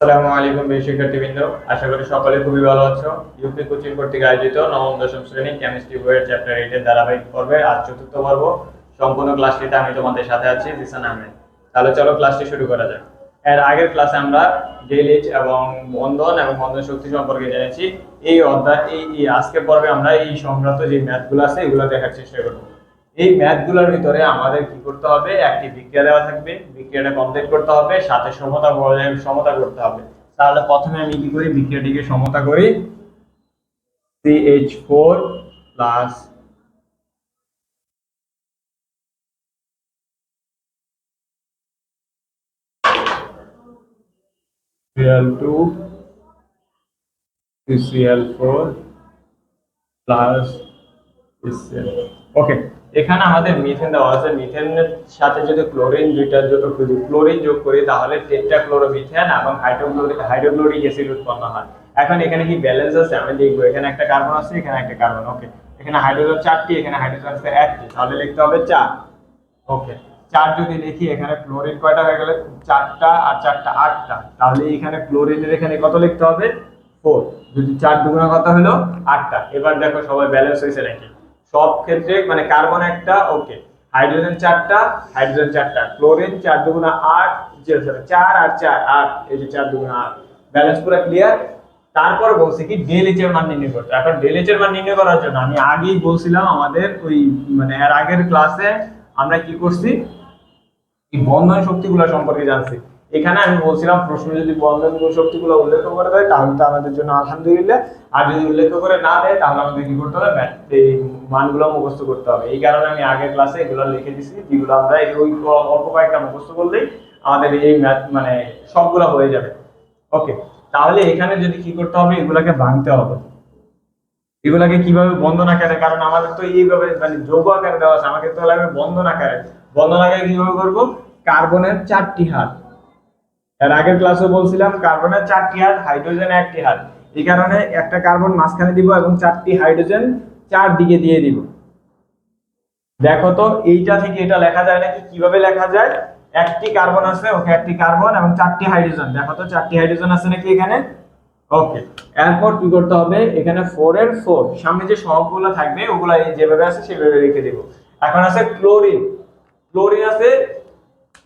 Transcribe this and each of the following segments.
আসসালামু আলাইকুম প্রিয় শিক্ষার্থীবৃন্দ, আশা করি সকলে খুবই ভালো আছো। ইউপি কোচিং কর্তৃক আয়োজিত নবম দশম শ্রেণী কেমিস্ট্রি বইয়ের চ্যাপ্টার 8 এর ধারাবাহিক পর্বে আজ চতুর্থ পর্ব। সম্পূর্ণ ক্লাসটিতে আমি তোমাদের সাথে আছি জিসান আহমেদ। তাহলে চলো ক্লাসটি শুরু করা যাক। এর আগের ক্লাসে আমরা ডেলিট এবং বন্ধন এবং বন্ধন শক্তি সম্পর্কে জেনেছি। এই অধ্যায় এই আজকের পর্বে আমরা এই সংক্রান্ত যে ম্যাথগুলো আছে এগুলো দেখার চেষ্টা করব। এই ম্যাথগুলোর ভিতরে আমাদের কি করতে হবে, একটি বিক্রিয়া দেওয়া থাকবে, বিক্রিয়াটা কমপ্লিট করতে হবে, সাথে সমতা সমতা করতে হবে। তাহলে প্রথমে আমি কি করি, বিক্রিয়াটিকে সমতা করি। CH4 plus Cl2 CCl4 plus HCl। ওকে, এখানে আমাদের মিথেন দেওয়া আছে। মিথেনের সাথে যদি ক্লোরিন ক্লোরিন যোগ করি তাহলে টেট্রাক্লোরোমিথেন এবং হাইড্রোক্লোরিক অ্যাসিড উৎপন্ন হয়। এখন এখানে কি ব্যালেন্স আছে আমি দেখবো। এখানে একটা কার্বন আছে, এখানে একটা কার্বন। ওকে, এখানে হাইড্রোজেন 4টি, এখানে হাইড্রোজেন আছে 1টি, তাহলে লিখতে হবে 4। ওকে, 4 যদি লিখি, এখানে ক্লোরিন কয়টা হয়ে গেল? 4টা, আর 4টা 8টা। তাহলে এখানে ক্লোরিনের এখানে কত লিখতে হবে? 4। যদি 4 দুগুণ কত হলো? 8টা। এবার দেখো সবাই ব্যালেন্স হয়েছে নাকি সব ক্ষেত্রে, মানে কার্বন একটা, ওকে, হাইড্রোজেন 4টা, হাইড্রোজেন 4টা, ক্লোরিন 4 দুগুণ 8, 4 আর 4 8, এই যে 4 দুগুণ 8, ব্যালেন্স পুরো ক্লিয়ার। তারপর বলছি কি ডেল এইচ এর মান নির্ণয় করতে। এখন ডেল এইচ এর মান নির্ণয় করার জন্য আমি আগেই বলছিলাম আমাদের ওই মানে এর আগের ক্লাসে আমরা কি করছি, এই বন্ধন শক্তিগুলো সম্পর্কে জানছি। এখানে আমি বলছিলাম প্রশ্ন যদি বন্ধন শক্তিগুলো উল্লেখ করে দেয় তাহলে তো আমাদের জন্য আলহামদুলিল্লাহ, আর যদি উল্লেখ করে না দেয় তাহলে আমাদের কি করতে হবে, এই মানগুলো মুখস্থ করতে হবে। এই কারণে আমি আগের ক্লাসে এগুলো লিখে দিছি, যেগুলো আমরা ওই অল্প কয়েকটা মুখস্থ করলেই আমাদের এই ম্যাথ মানে সবগুলো হয়ে যাবে। ওকে, তাহলে এখানে যদি কি করতে হবে, এগুলাকে ভাঙতে হবে। এগুলাকে কিভাবে বন্ধন আকারে, কারণ আমাদের তো এইভাবে মানে যৌগ আকারে দেওয়া আছে, আমাকে তো লাগবে বন্ধন আকারে। বন্ধন আকারে কিভাবে করব? কার্বনের 4টি হাত, এর আগের ক্লাসে বলছিলাম কার্বনের 4টি হাত, হাইড্রোজেন 1টি হাত। এই কারণে একটা কার্বন মাঝখানে দিব এবং 4টি হাইড্রোজেন 4 দিকে দিয়ে দিব। দেখো তো এইটা থেকে এটা লেখা যায় নাকি? কিভাবে লেখা যায়? একটি কার্বন আছে, ওকে, একটি কার্বন এবং 4টি হাইড্রোজেন। দেখো তো 4টি হাইড্রোজেন আছে নাকি এখানে? ওকে, এরপর কি করতে হবে, এখানে 4 এর 4 সামনে যে সহগগুলো থাকবে ওগুলা এই যেভাবে আছে সেভাবে রেখে দেব। এখন আছে ক্লোরিন, ক্লোরিন আছে,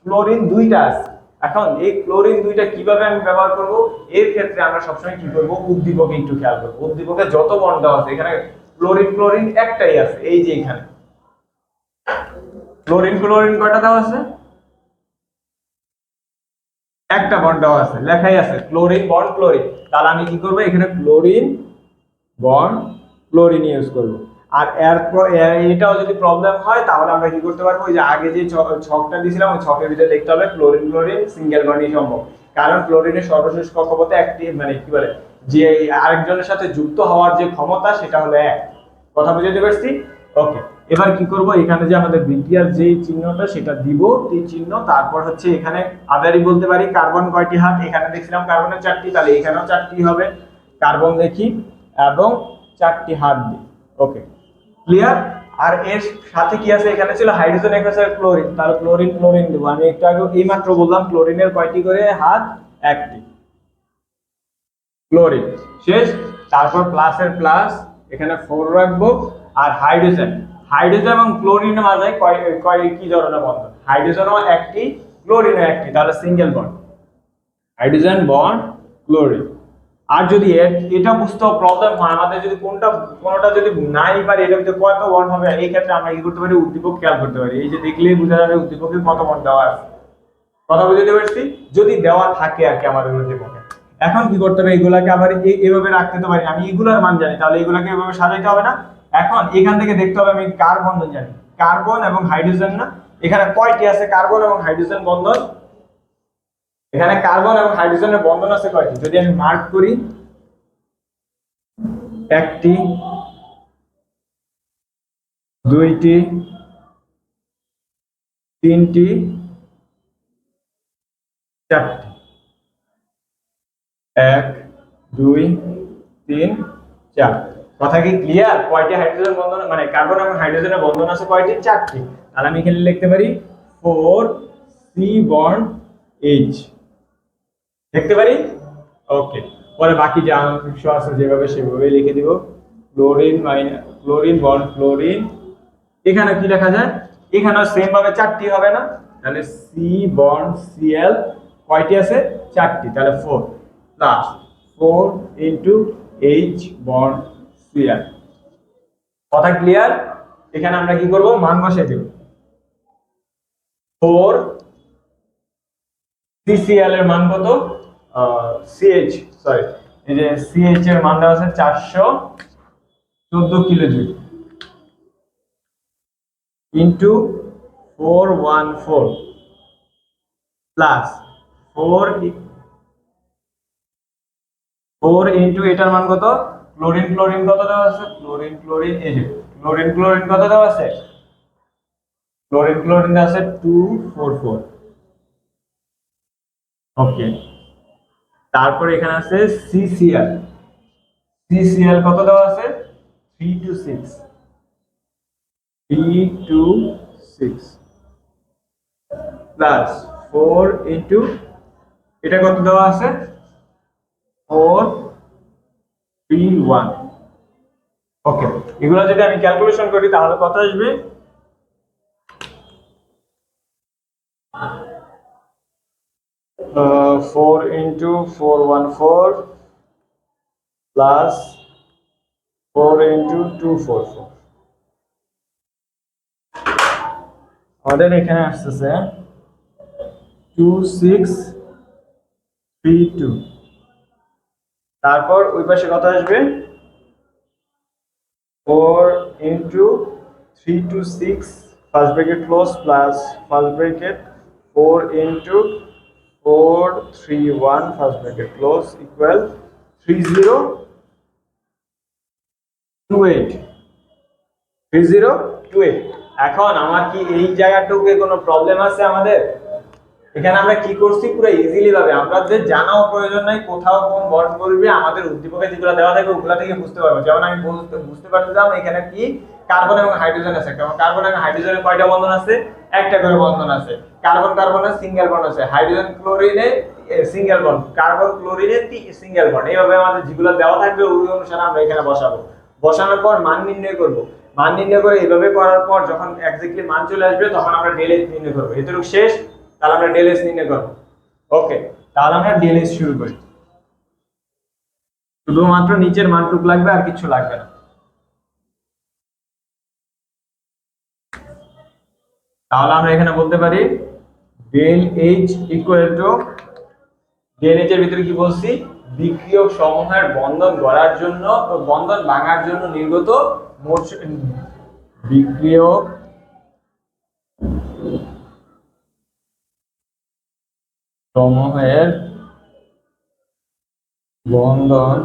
ক্লোরিন 2টা আছে। এখন এই ক্লোরিন 2টা কিভাবে আমি ব্যবহার করব? এর ক্ষেত্রে আমরা সবসময় কি করব, উদ্দীপকে একটু খেয়াল করব। উদ্দীপকে যত বন্ড দেওয়া আছে, এখানে ক্লোরিন ক্লোরিন একটাই আছে, এই যে এখানে ক্লোরিন ক্লোরিন কয়টা দেওয়া আছে? একটা বন্ড দেওয়া আছে, লেখাই আছে ক্লোরিন বন্ড ক্লোরিন। তাহলে আমি কি করব, এখানে ক্লোরিন বন্ড ক্লোরিন ইউজ করব। আর এরপর এটাও যদি প্রবলেম হয় তাহলে আমরা কি করতে পারবো, ওই যে আগে যে ছকটা দিয়েছিলাম ওই ছকের ভিতরে লিখতে হবে ক্লোরিন ক্লোরিন সিঙ্গেল বন্ডই সম্ভব। কারণ ক্লোরিনের সর্বশেষ কক্ষপথে একটি মানে কি বলে যে আরেকজনের সাথে যুক্ত হওয়ার যে ক্ষমতা সেটা হলো 1। কথা বুঝতে পারছি? ওকে, এবার কি করব, এখানে যে আমাদের বিক্রিয়ার যে চিহ্নটা সেটা দিব, এই চিহ্ন। তারপর হচ্ছে এখানে আদারই বলতে পারি কার্বন কয়টি হাত, এখানে দেখছিলাম কার্বনের 4টি, তাহলে এখানেও 4টি হবে। কার্বন দেখি এবং 4টি হাত দিই। ওকে, ক্লিয়ার। আর এর সাথে কি আছে, এখানে ছিল হাইড্রোজেন, এখানে আছে ক্লোরিন, তাহলে ক্লোরিন ক্লোরিন দেব। আমি একটু আগে এই মাত্র বললাম ক্লোরিনের কয়টি করে হাত? 1টি। ক্লোরিন শেষ। তারপর প্লাসের প্লাস, এখানে 4 রাখবো। আর হাইড্রোজেন, হাইড্রোজেন এবং ক্লোরিনের মাঝে কি ধরনের বন্ধন? হাইড্রোজেনও 1টি, ক্লোরিনও 1টি, তাহলে single bond, hydrogen bond chlorine. আর যদি এটা বুঝতে প্রবলেম হয় আমাদের, যদি কোনটা যদি নাই পারি এটার ভিতরে কত বন্ড হবে, এই ক্ষেত্রে আমরা কি করতে পারি, উদ্দীপক খেয়াল করতে পারি। এই যে দেখলেই বোঝা যাবে উদ্দীপকে কত বন্ড দেওয়া আছে। কথা বুঝতে পারছি? যদি দেওয়া থাকে আর কি আমাদের উদ্দীপকে। এখন কি করতে হবে, এগুলাকে আবার এইভাবে রাখতে তো পারি, আমি এগুলার মান জানি, তাহলে এগুলাকে এভাবে সাজাইতে হবে না। এখন এখান থেকে দেখতে হবে আমি কার বন্ধন জানি, কার্বন এবং হাইড্রোজেন না? এখানে কয়টি আছে কার্বন এবং হাইড্রোজেন বন্ধন? এখানে কার্বন এবং হাইড্রোজেনের বন্ধন আছে কয়টি? যদি আমি মার্ক করি, 1টি, 2টি, 3টি, 4টি। 1 2 3 4। কথা কি ক্লিয়ার? কয়টি হাইড্রোজেন বন্ধন মানে কার্বন এবং হাইড্রোজেনের বন্ধন আছে কয়টি? 4টি। তাহলে আমি এখানে লিখতে পারি 4 C বন্ড H, লিখতে পারি ওকে, পরে বাকি যা অংশ আছে যেভাবে সেভাবে লিখে দিব। Chlorine minus chlorine bond chlorine, এখানে কি লেখা যায়, এখানেও সেম ভাবে চারটি হবে না, তাহলে সি বন্ড সিএল কয়টি আছে, চারটি, তাহলে 4 plus 4 into H bond CL. কথা ক্লিয়ার? এখানে আমরা কি করব, মান বসিয়ে দেব। 4 সিসিএল এর মান কত, সিএইচ সরি, এই যে সিএইচ এর মান দেওয়া আছে 414 kilo joule into 414 plus 4 into এটার মান কত, ক্লোরিন ক্লোরিন কত দেওয়া আছে, ক্লোরিন ক্লোরিন এই যে ক্লোরিন ক্লোরিন কত দেওয়া আছে, ক্লোরিন ক্লোরিন আছে 244। ওকে, তারপর এখানে আছে সিসিএল, সিসিএল কত দেওয়া আছে 326 326 প্লাস 4 ইনটু এটা কত দেওয়া আছে 431। ওকে, এগুলো যদি আমি ক্যালকুলেশন করি তাহলে কত আসবে, 4 ইনটু 414 প্লাস 4 ইনটু 244, আমাদের এখানে আসতেছে 2632। তারপর ওই পাশে কত আসবে, 4 into 326 first bracket close plus first bracket 4 into 431 first bracket close equal 3028 3028। এখন আমার কি এই জায়গাটুকু কোনো প্রবলেম আছে আমাদের? এখানে আমরা কি করছি, পুরো ইজিলি ভাবে আমাদের জানাও প্রয়োজন নাই কোথাও কোন বন্ড করবে, আমাদের উদ্দীপকে যেগুলো দেওয়া থাকে ওগুলা থেকে বুঝতে পারবো। যেমন আমি বুঝতে পারছিলাম এখানে কি কার্বন এবং হাইড্রোজেন আছে, কারণ কার্বন এবং হাইড্রোজেনের কয়টা বন্ধন আছে, একটা করে বন্ধন আছে। কার্বন কার্বনের সিঙ্গেল বন্ড আছে, হাইড্রোজেন ক্লোরিনে সিঙ্গেল বন্ড, কার্বন ক্লোরিনে সিঙ্গেল বন্ড। এইভাবে আমাদের যেগুলো দেওয়া থাকবে ওই অনুসারে আমরা এখানে বসাবো। বসানোর পর মান নির্ণয় করব, মান নির্ণয় করে এইভাবে করার পর যখন এক্স্যাক্টলি মান চলে আসবে তখন আমরা ডেল এস নির্ণয় করব। এতটুকু শেষ, তাহলে আমরা ডেল এস নির্ণয় করব। ওকে, তাহলে আমরা ডেল এস শুরু করি। শুধুমাত্র নিচের মানটুকু লাগবে, আর কিছু লাগবে না। তাহলে আমরা এখানে বলতে পারি del H equal to, del H এর ভিতরে কি বলছি, বিক্রিয়ক সমূহের বন্ধন গড়ার জন্য ও বন্ধন ভাঙার জন্য নির্গত মোট বিক্রিয়ক সমূহের বন্ধন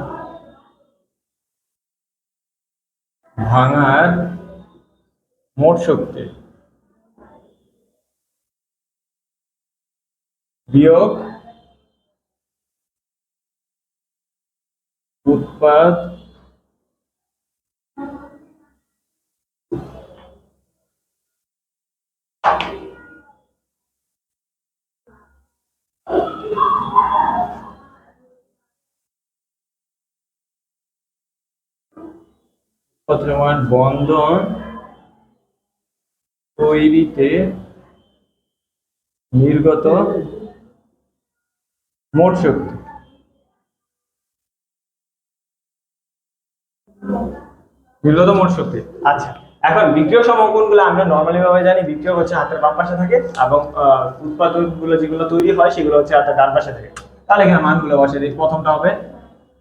ভাঙার মোট শক্তি বিয়োগ উৎপাদ বন্ধন তৈরিতে নির্গত মোট শক্তি। নির্গত মোট শক্তি। আচ্ছা, এখন বিক্রিয়ক সমূহ কোনগুলো আমরা নরমালি ভাবে জানি, বিক্রিয়ক হচ্ছে হাতের বাম পাশে থাকে এবং উৎপাদকগুলো যেগুলো তৈরি হয় সেগুলো হচ্ছে হাতের ডান পাশে থাকে। তাহলে এখানে মানগুলো বসিয়ে দিই। প্রথমটা হবে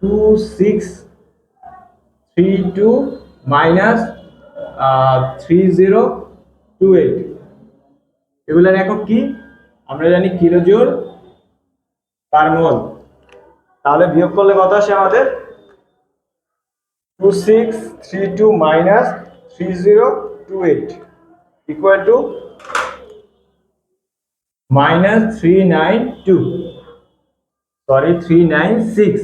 2632 মাইনাস 3028। এগুলোর একক কি আমরা জানি, কিলোজুল পার মোল। তাহলে বিয়োগ করলে কত আসে আমাদের, 2632 minus 3028 equal to minus 396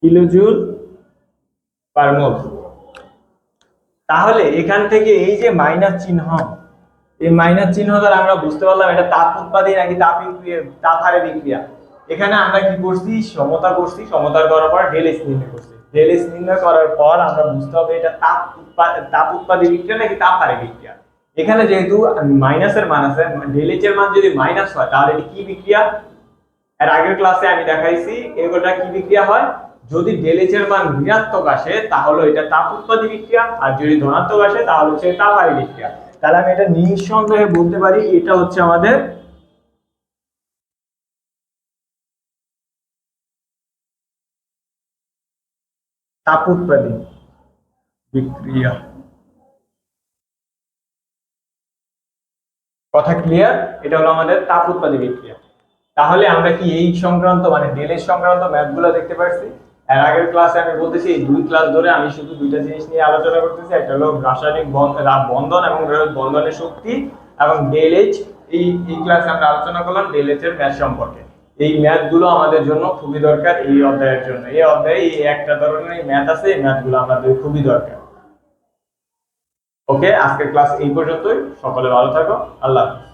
kilojoule per mole. তাহলে এখান থেকে এই যে মাইনাস চিহ্ন, এই মাইনাস চিহ্ন দ্বারা আমরা বুঝতে পারলাম এটা তাপ উৎপাদী নাকি তাপ হারে বিক্রিয়া। এখানে আমরা কি করছি, সমতা করছি, সমতা করার পর ডেল এস নির্ণয় করছি। ডেল এস নির্ণয় করার পর আমরা বুঝতে হবে এটা তাপ উৎপাদী বিক্রিয়া নাকি তাপ হারে বিক্রিয়া। এখানে যেহেতু মাইনাসের মান আছে, ডেল এইচ এর মান যদি মাইনাস হয় তাহলে এটা কি বিক্রিয়া? এর আগের ক্লাসে আমি দেখাইছি এগুলোটা কি বিক্রিয়া হয়। যদি ডেল এইচ এর মান ঋণাত্মক আসে তাহলে এটা তাপ উৎপাদী বিক্রিয়া, আর যদি ধনাত্মক আসে তাহলে হচ্ছে তাপ হারে বিক্রিয়া। তাহলে আমি এটা নিঃসন্দেহে বলতে পারি এটা হচ্ছে আমাদের তাপ উৎপাদী বিক্রিয়া। কথা ক্লিয়ার? এটা হলো আমাদের তাপ উৎপাদী বিক্রিয়া। তাহলে আমরা কি এই সংক্রান্ত মানে ডেলের সংক্রান্ত ম্যাথগুলো দেখতে পাচ্ছি। এর আগের ক্লাসে আমি বলতেছি এই দুই ক্লাস ধরে আমি শুধু দুইটা জিনিস নিয়ে আলোচনা করতেছি, একটা হলো রাসায়নিক বন্ধন এবং বন্ধনের শক্তি এবং ডেল এইচ। এই ক্লাসে আমরা আলোচনা করলাম ডেল এইচ এর ম্যাথ সম্পর্কে। এই ম্যাথগুলো আমাদের জন্য খুবই দরকার এই অধ্যায়ের জন্য। এই অধ্যায়ে এই একটা ধরনের ম্যাথ আছে, এই ম্যাথগুলো আমাদের খুবই দরকার। ওকে, আজকের ক্লাস এই পর্যন্তই। সকলে ভালো থাকো। আল্লাহ হাফেজ।